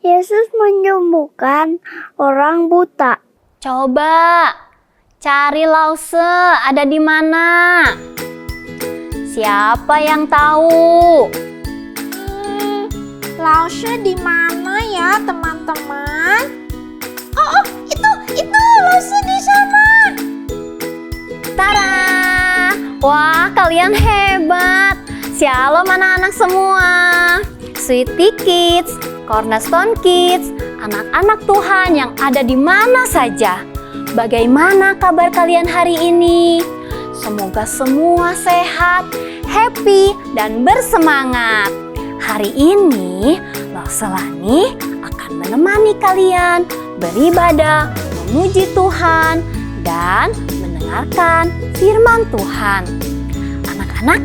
Yesus menyembuhkan orang buta. Coba cari Lause ada di mana? Siapa yang tahu? Lause di mana ya, teman-teman? Oh, itu Lause di sana. Tara! Wah, kalian hebat. Shalom anak-anak semua. Sweety Kids, Cornerstone Kids, anak-anak Tuhan yang ada di mana saja. Bagaimana kabar kalian hari ini? Semoga semua sehat, happy, dan bersemangat. Hari ini, Lause Lani akan menemani kalian beribadah, memuji Tuhan, dan mendengarkan firman Tuhan. Anak-anak,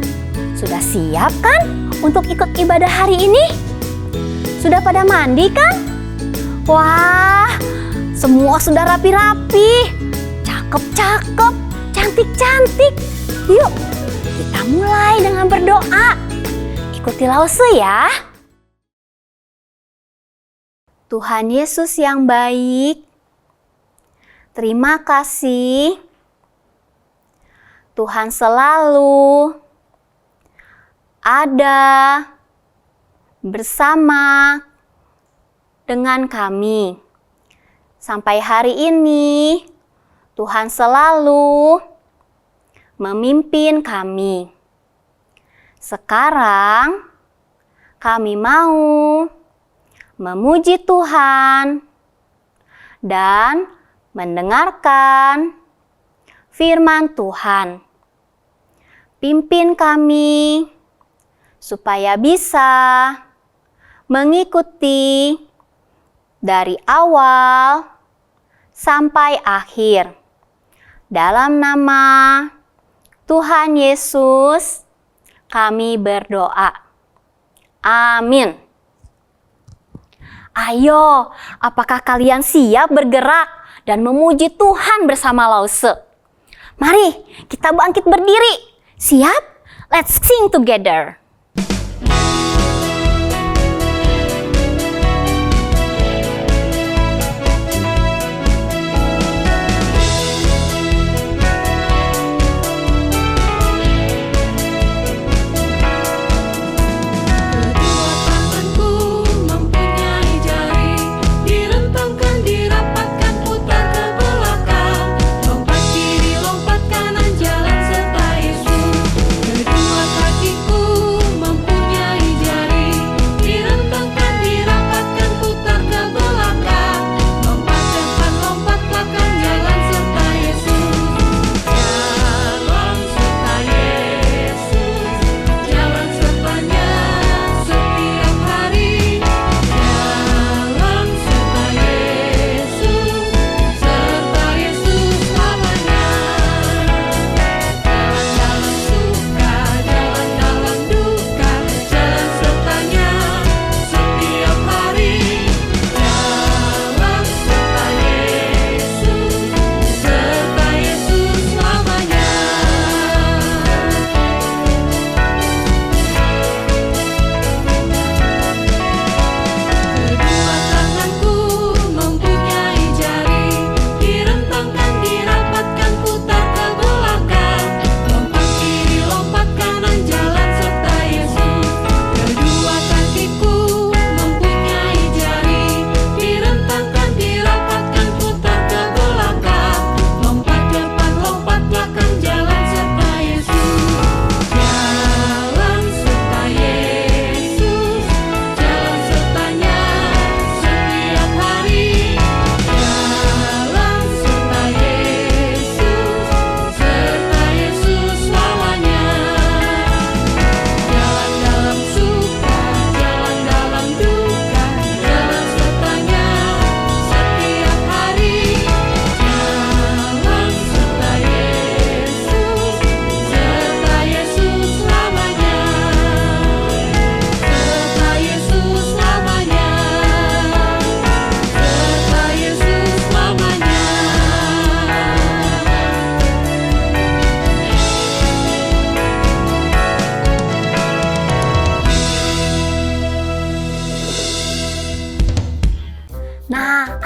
sudah siap kan untuk ikut ibadah hari ini? Sudah pada mandi kan? Wah, semua sudah rapi-rapi, cakep-cakep, cantik-cantik. Yuk, kita mulai dengan berdoa. Ikuti Lause ya. Tuhan Yesus yang baik, terima kasih. Tuhan selalu ada bersama dengan kami. Sampai hari ini, Tuhan selalu memimpin kami. Sekarang, kami mau memuji Tuhan dan mendengarkan firman Tuhan. Pimpin kami supaya bisa mengikuti dari awal sampai akhir. Dalam nama Tuhan Yesus, kami berdoa. Amin. Ayo, apakah kalian siap bergerak dan memuji Tuhan bersama Lause? Mari kita bangkit berdiri. Siap? Let's sing together. Kedua kakiku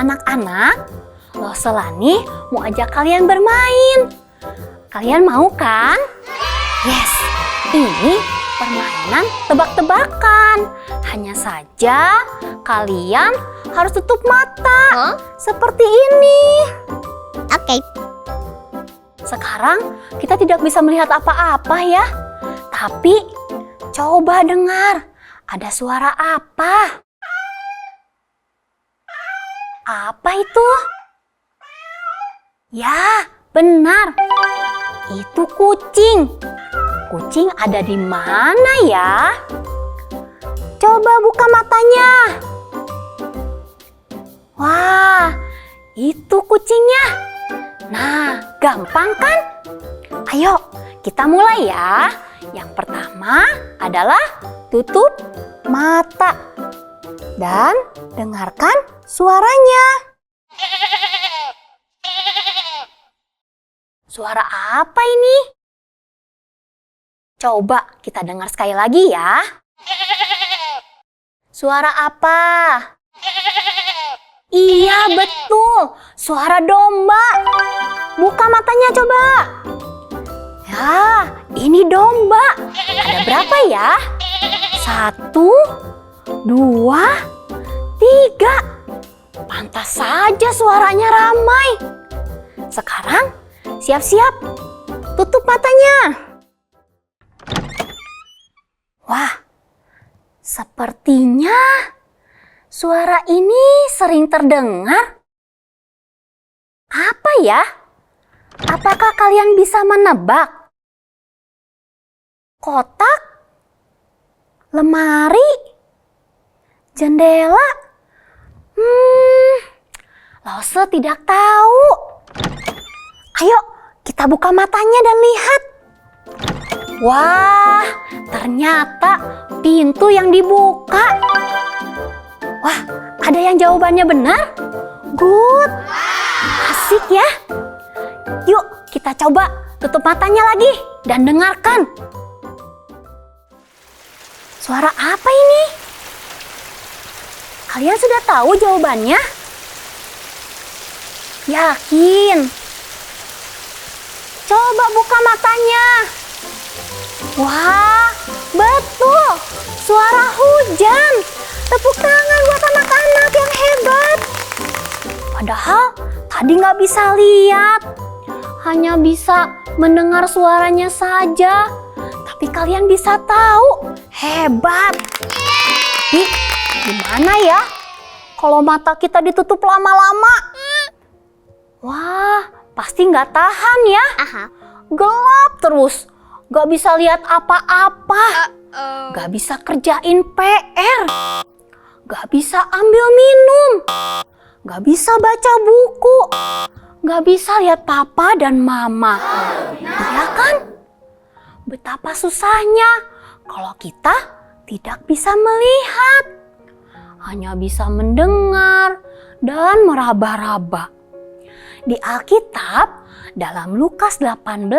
Anak-anak, Lause Lani mau ajak kalian bermain. Kalian mau kan? Yes, ini permainan tebak-tebakan. Hanya saja kalian harus tutup mata. Seperti ini. Oke. Sekarang kita tidak bisa melihat apa-apa ya. Tapi coba dengar, ada suara apa? Apa itu? Ya, benar. Itu kucing. Kucing ada di mana ya? Coba buka matanya. Wah, itu kucingnya. Nah, gampang kan? Ayo, kita mulai ya. Yang pertama adalah tutup mata dan dengarkan suaranya. Suara apa ini? Coba kita dengar sekali lagi ya. Suara apa? Iya, betul. Suara domba. Buka matanya coba. Ya, ini domba. Ada berapa ya? 1, 2, 3. Pantas saja suaranya ramai. Sekarang siap-siap. Tutup matanya. Wah, sepertinya suara ini sering terdengar. Apa ya? Apakah kalian bisa menebak? Kotak? Lemari? Jendela? Lause tidak tahu. Ayo, kita buka matanya dan lihat. Wah, ternyata pintu yang dibuka. Wah, ada yang jawabannya benar? Good. Asik ya. Yuk, kita coba tutup matanya lagi dan dengarkan. Suara apa ini? Kalian sudah tahu jawabannya? Yakin? Coba buka matanya. Wah, betul. Suara hujan. Tepuk tangan buat anak-anak yang hebat. Padahal tadi nggak bisa lihat. Hanya bisa mendengar suaranya saja. Tapi kalian bisa tahu. Hebat. Ih, gimana ya? Kalau mata kita ditutup lama-lama? Wah, pasti nggak tahan ya. Gelap terus. Nggak bisa lihat apa-apa. Nggak bisa kerjain PR. Nggak bisa ambil minum. Nggak bisa baca buku. Nggak bisa lihat papa dan mama. Iya kan? Betapa susahnya kalau kita tidak bisa melihat. Hanya bisa mendengar dan meraba-raba. Di Alkitab, dalam Lukas 18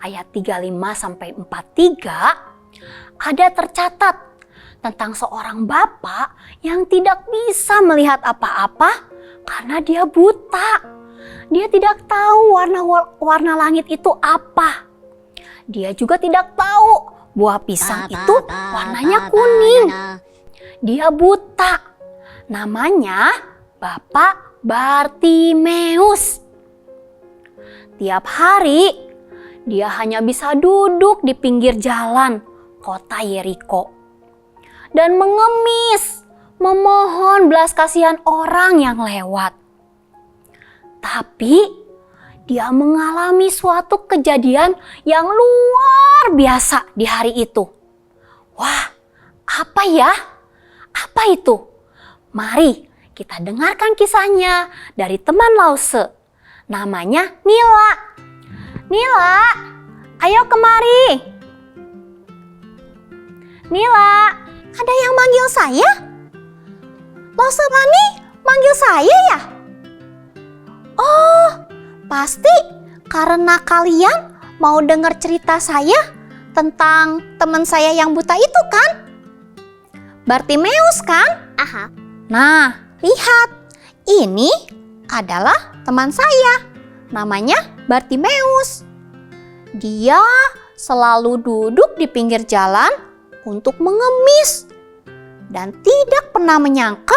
ayat 35-43, ada tercatat tentang seorang bapak yang tidak bisa melihat apa-apa karena dia buta. Dia tidak tahu warna langit itu apa. Dia juga tidak tahu buah pisang itu warnanya kuning. Dia buta. Namanya Bapak Bartimeus. Tiap hari dia hanya bisa duduk di pinggir jalan kota Yeriko dan mengemis, memohon belas kasihan orang yang lewat. Tapi dia mengalami suatu kejadian yang luar biasa di hari itu. Wah, apa ya? Apa itu? Mari kita dengarkan kisahnya dari teman Lause. Namanya Nila. Nila, ayo kemari. Nila, ada yang manggil saya? Lause Lani manggil saya ya? Oh, pasti karena kalian mau dengar cerita saya tentang teman saya yang buta itu kan? Bartimeus kan? Nah, lihat. ini adalah teman saya, namanya Bartimeus. Dia selalu duduk di pinggir jalan untuk mengemis dan tidak pernah menyangka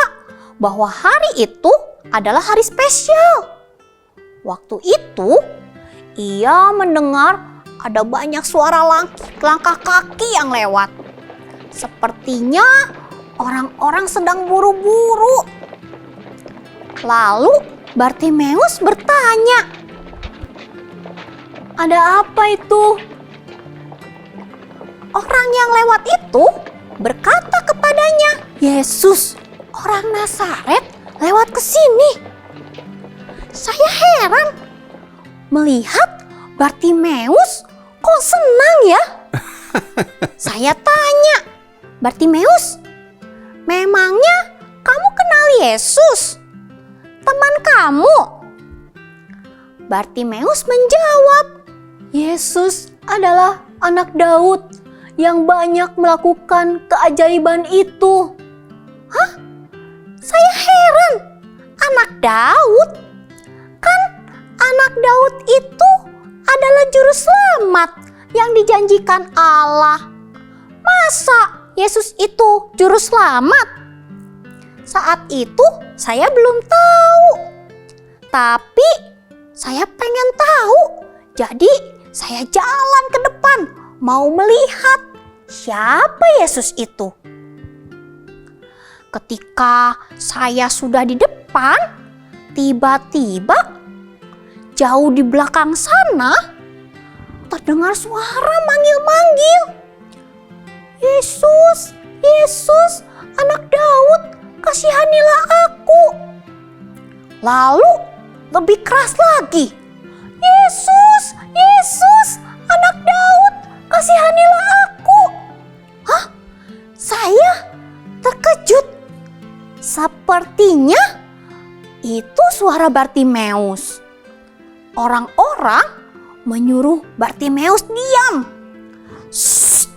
bahwa hari itu adalah hari spesial. Waktu itu, ia mendengar ada banyak suara langkah kaki yang lewat. Sepertinya orang-orang sedang buru-buru. Lalu Bartimeus bertanya, "Ada apa itu?" Orang yang lewat itu berkata kepadanya, "Yesus, orang Nazaret, lewat ke sini." Saya heran melihat Bartimeus kok senang ya. Saya tanya, "Bartimeus, memangnya kamu kenal Yesus, teman kamu?" Bartimeus menjawab, "Yesus adalah anak Daud yang banyak melakukan keajaiban itu." Hah? Saya heran. Anak Daud? Kan anak Daud itu adalah juru selamat yang dijanjikan Allah. Masa Yesus itu juru selamat? Saat itu saya belum tahu. Tapi saya pengen tahu. Jadi saya jalan ke depan mau melihat siapa Yesus itu. Ketika saya sudah di depan, tiba-tiba jauh di belakang sana terdengar suara manggil-manggil. "Yesus, Yesus, anak Daud, kasihanilah aku." Lalu lebih keras lagi, "Yesus, Yesus, anak Daud, kasihanilah aku." Hah? Saya terkejut. Sepertinya itu suara Bartimeus. Orang-orang menyuruh Bartimeus diam. "Shh,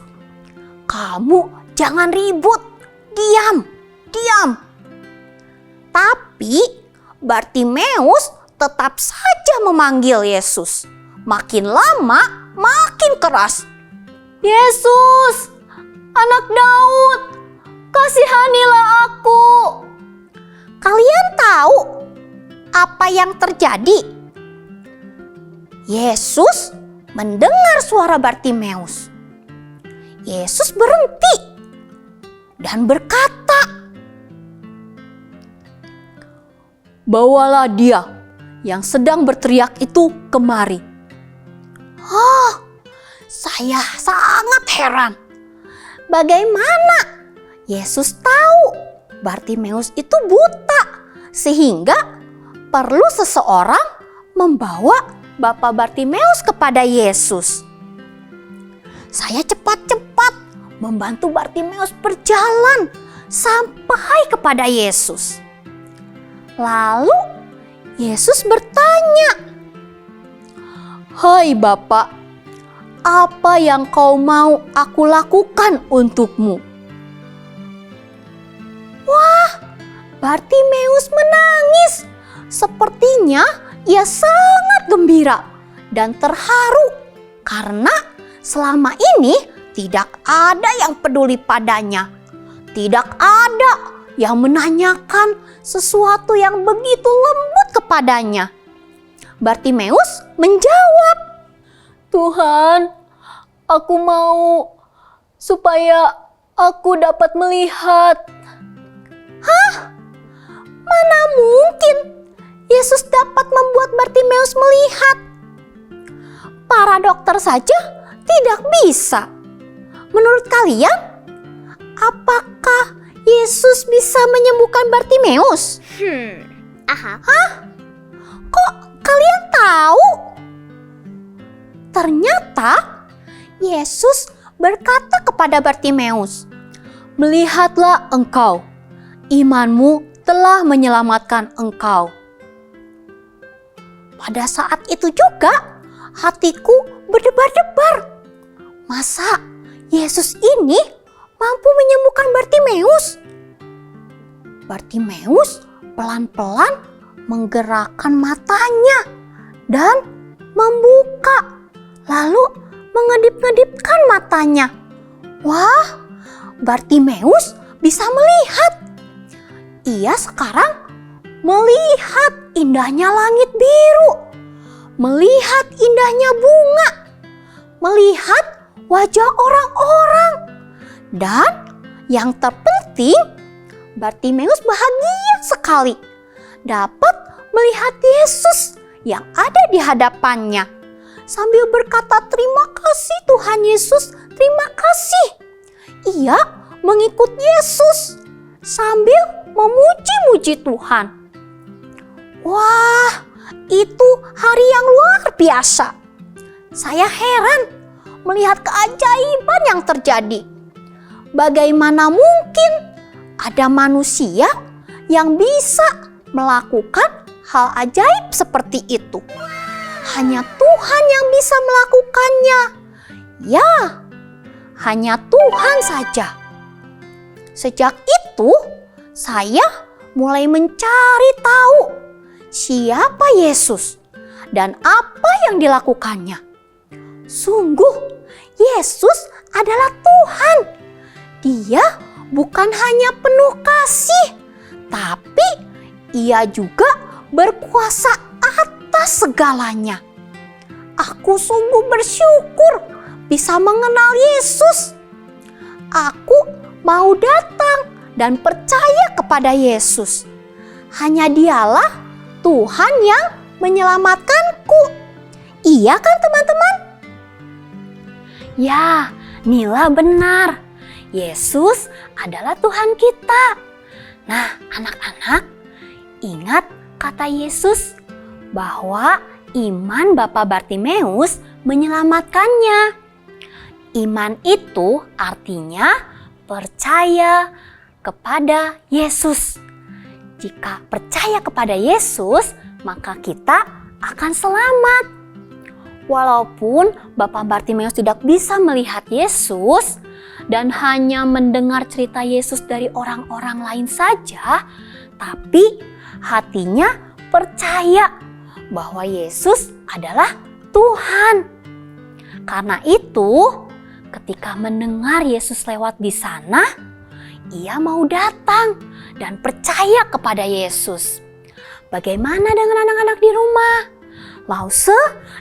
kamu jangan ribut, diam, diam." Tapi Bartimeus tetap saja memanggil Yesus. Makin lama, makin keras. "Yesus, anak Daud, kasihanilah aku." Kalian tahu apa yang terjadi? Yesus mendengar suara Bartimeus. Yesus berhenti dan berkata, "Bawalah dia yang sedang berteriak itu kemari." Saya sangat heran. Bagaimana Yesus tahu Bartimeus itu buta sehingga perlu seseorang membawa Bapak Bartimeus kepada Yesus. Saya cepat-cepat membantu Bartimeus berjalan sampai kepada Yesus. Lalu Yesus bertanya, "Hai Bapak, apa yang kau mau aku lakukan untukmu?" Wah, Bartimeus menangis. Sepertinya ia sangat gembira dan terharu karena selama ini tidak ada yang peduli padanya. Tidak ada yang menanyakan sesuatu yang begitu lembut kepadanya. Bartimeus menjawab, "Tuhan, aku mau supaya aku dapat melihat." Hah? Mana mungkin Yesus dapat membuat Bartimeus melihat? Para dokter saja tidak bisa. Menurut kalian, apakah Yesus bisa menyembuhkan Bartimeus? Hah? Kok kalian tahu? Ternyata Yesus berkata kepada Bartimeus, "Melihatlah engkau, imanmu telah menyelamatkan engkau." Pada saat itu juga hatiku berdebar-debar. Masa Yesus ini mampu menyembuhkan Bartimeus? Bartimeus pelan-pelan menggerakkan matanya dan membuka, lalu mengedip-ngedipkan matanya. Wah, Bartimeus bisa melihat. Ia sekarang melihat indahnya langit biru, melihat indahnya bunga, melihat wajah orang-orang. Dan yang terpenting, Bartimeus bahagia sekali dapat melihat Yesus yang ada di hadapannya. Sambil berkata, "Terima kasih Tuhan Yesus, terima kasih." Ia mengikut Yesus sambil memuji-muji Tuhan. Wah, itu hari yang luar biasa. Saya heran melihat keajaiban yang terjadi. Bagaimana mungkin ada manusia yang bisa melakukan hal ajaib seperti itu? Hanya Tuhan yang bisa melakukannya. Ya, hanya Tuhan saja. Sejak itu, saya mulai mencari tahu siapa Yesus dan apa yang dilakukannya. Sungguh, Yesus adalah Tuhan. Dia bukan hanya penuh kasih, tapi Ia juga berkuasa atas segalanya. Aku sungguh bersyukur bisa mengenal Yesus. Aku mau datang dan percaya kepada Yesus. Hanya Dialah Tuhan yang menyelamatkanku. Iya kan teman-teman? Ya, Nila benar. Yesus adalah Tuhan kita. Nah, anak-anak, ingat kata Yesus bahwa iman Bapak Bartimeus menyelamatkannya. Iman itu artinya percaya kepada Yesus. Jika percaya kepada Yesus, maka kita akan selamat. Walaupun Bapak Bartimeus tidak bisa melihat Yesus dan hanya mendengar cerita Yesus dari orang-orang lain saja, tapi hatinya percaya bahwa Yesus adalah Tuhan. Karena itu, ketika mendengar Yesus lewat di sana, ia mau datang dan percaya kepada Yesus. Bagaimana dengan anak-anak di rumah? Lause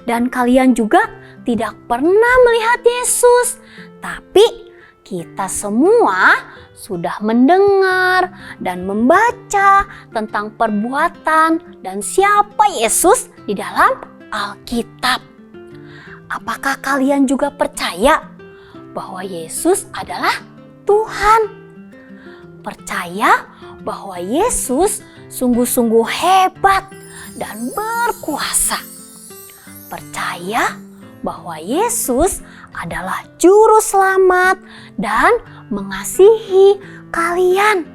dan kalian juga tidak pernah melihat Yesus, tapi kita semua sudah mendengar dan membaca tentang perbuatan dan siapa Yesus di dalam Alkitab. Apakah kalian juga percaya bahwa Yesus adalah Tuhan? Percaya bahwa Yesus sungguh-sungguh hebat dan berkuasa. Percaya bahwa Yesus adalah juru selamat dan mengasihi kalian.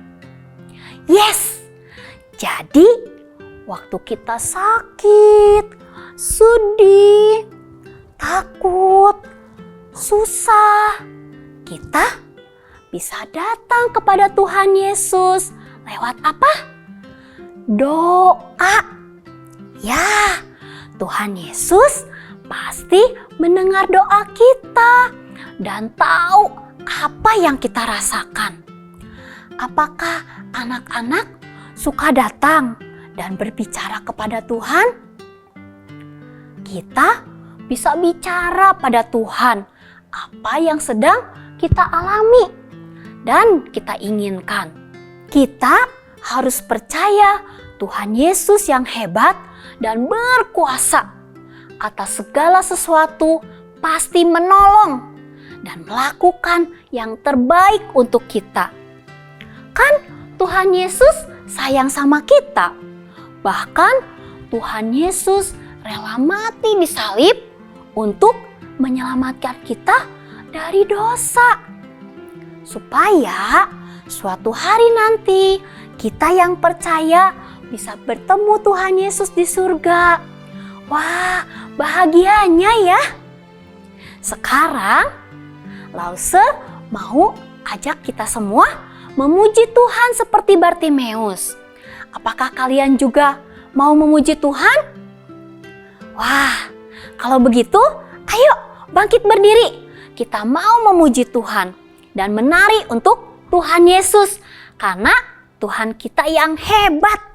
Yes! Jadi, waktu kita sakit, sedih, takut, susah, kita bisa datang kepada Tuhan Yesus lewat apa? Doa. Ya, Tuhan Yesus pasti mendengar doa kita dan tahu apa yang kita rasakan. Apakah anak-anak suka datang dan berbicara kepada Tuhan? Kita bisa bicara pada Tuhan apa yang sedang kita alami dan kita inginkan. Kita harus percaya Tuhan Yesus yang hebat dan berkuasa atas segala sesuatu pasti menolong dan melakukan yang terbaik untuk kita. Kan Tuhan Yesus sayang sama kita. Bahkan Tuhan Yesus rela mati di salib untuk menyelamatkan kita dari dosa. Supaya suatu hari nanti kita yang percaya bisa bertemu Tuhan Yesus di surga. Wah, bahagianya ya. Sekarang, Lause mau ajak kita semua memuji Tuhan seperti Bartimeus. apakah kalian juga mau memuji Tuhan? Wah, kalau begitu, ayo bangkit berdiri. Kita mau memuji Tuhan dan menari untuk Tuhan Yesus, karena Tuhan kita yang hebat.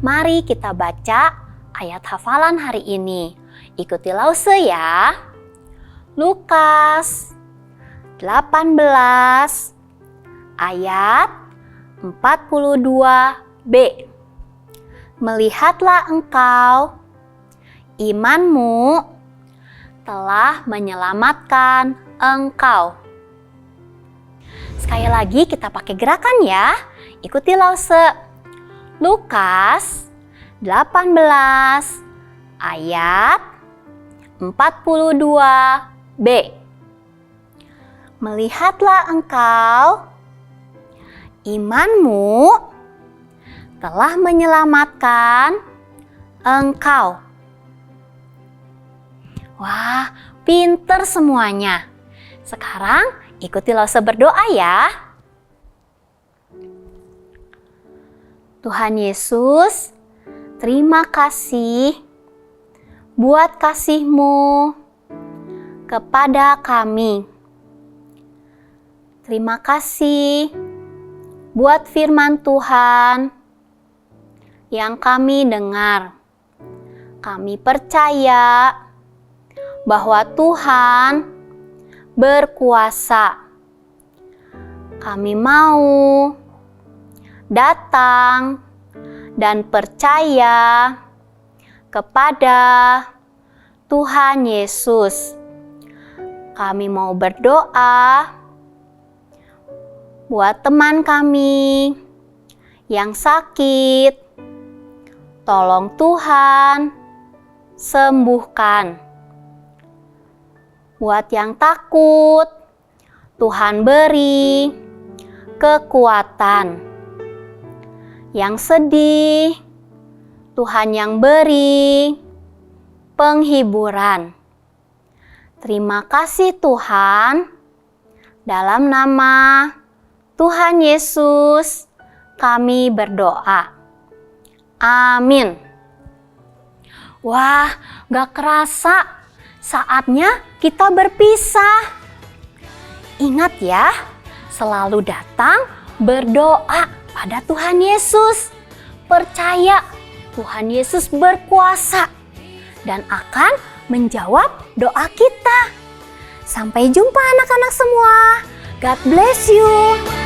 Mari kita baca ayat hafalan hari ini. Ikuti Lause ya. Lukas 18 ayat 42b. Melihatlah engkau, imanmu telah menyelamatkan engkau. Sekali lagi kita pakai gerakan ya. Ikuti Lause. Lukas 18 ayat 42b. Melihatlah engkau, imanmu telah menyelamatkan engkau. Wah, pinter semuanya. Sekarang ikuti Lause berdoa ya. Tuhan Yesus, terima kasih buat kasih-Mu kepada kami. Terima kasih buat firman Tuhan yang kami dengar. Kami percaya bahwa Tuhan berkuasa. Kami mau datang dan percaya kepada Tuhan Yesus. Kami mau berdoa buat teman kami yang sakit. Tolong Tuhan sembuhkan. Buat yang takut, Tuhan beri kekuatan. Yang sedih, Tuhan yang beri penghiburan. Terima kasih Tuhan. Dalam nama Tuhan Yesus kami berdoa. Amin. Wah, gak kerasa saatnya kita berpisah. Ingat ya, selalu datang berdoa pada Tuhan Yesus. Percaya Tuhan Yesus berkuasa dan akan menjawab doa kita. Sampai jumpa anak-anak semua. God bless you.